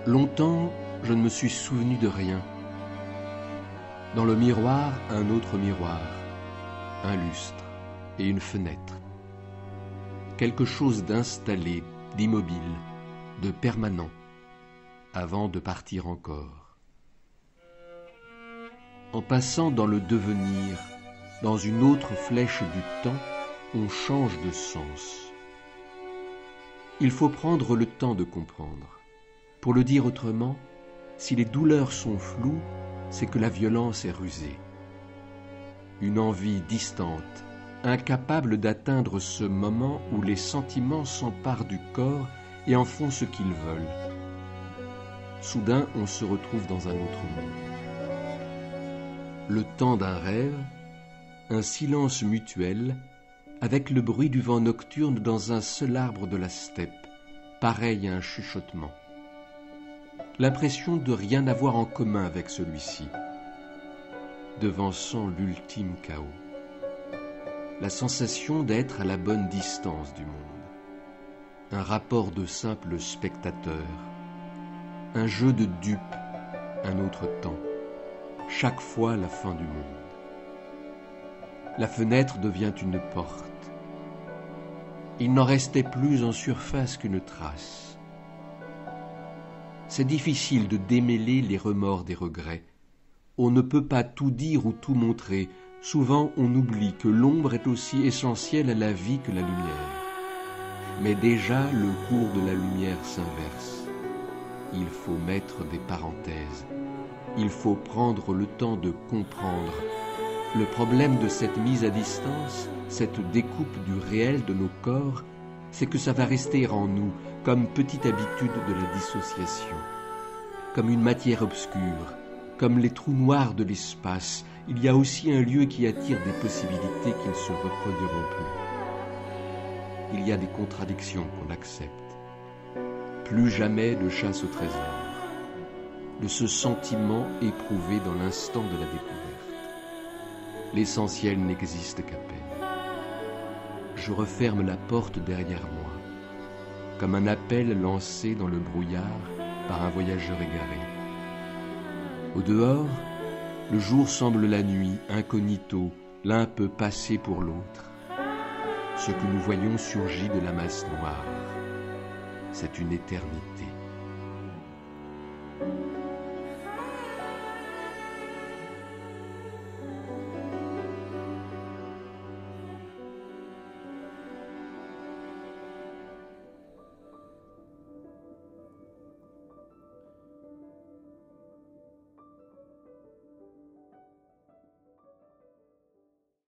Longtemps, je ne me suis souvenu de rien. Dans le miroir, un autre miroir, un lustre et une fenêtre. Quelque chose d'installé, d'immobile, de permanent, avant de partir encore. En passant dans le devenir, dans une autre flèche du temps, on change de sens. Il faut prendre le temps de comprendre. Pour le dire autrement, si les douleurs sont floues, c'est que la violence est rusée. Une envie distante, incapable d'atteindre ce moment où les sentiments s'emparent du corps et en font ce qu'ils veulent. Soudain, on se retrouve dans un autre monde. Le temps d'un rêve, un silence mutuel, avec le bruit du vent nocturne dans un seul arbre de la steppe, pareil à un chuchotement. L'impression de rien avoir en commun avec celui-ci, devançant l'ultime chaos. La sensation d'être à la bonne distance du monde. Un rapport de simple spectateur, un jeu de dupes, un autre temps, chaque fois la fin du monde. La fenêtre devient une porte. Il n'en restait plus en surface qu'une trace. C'est difficile de démêler les remords des regrets. On ne peut pas tout dire ou tout montrer. Souvent, on oublie que l'ombre est aussi essentielle à la vie que la lumière. Mais déjà, le cours de la lumière s'inverse. Il faut mettre des parenthèses. Il faut prendre le temps de comprendre. Le problème de cette mise à distance, cette découpe du réel de nos corps, c'est que ça va rester en nous, comme petite habitude de la dissociation, comme une matière obscure, comme les trous noirs de l'espace. Il y a aussi un lieu qui attire des possibilités qui ne se reproduiront plus. Il y a des contradictions qu'on accepte. Plus jamais de chasse au trésor, de ce sentiment éprouvé dans l'instant de la découverte. L'essentiel n'existe qu'à peine. Je referme la porte derrière moi, comme un appel lancé dans le brouillard par un voyageur égaré. Au dehors, le jour semble la nuit, incognito, l'un peut passer pour l'autre. Ce que nous voyons surgit de la masse noire. C'est une éternité.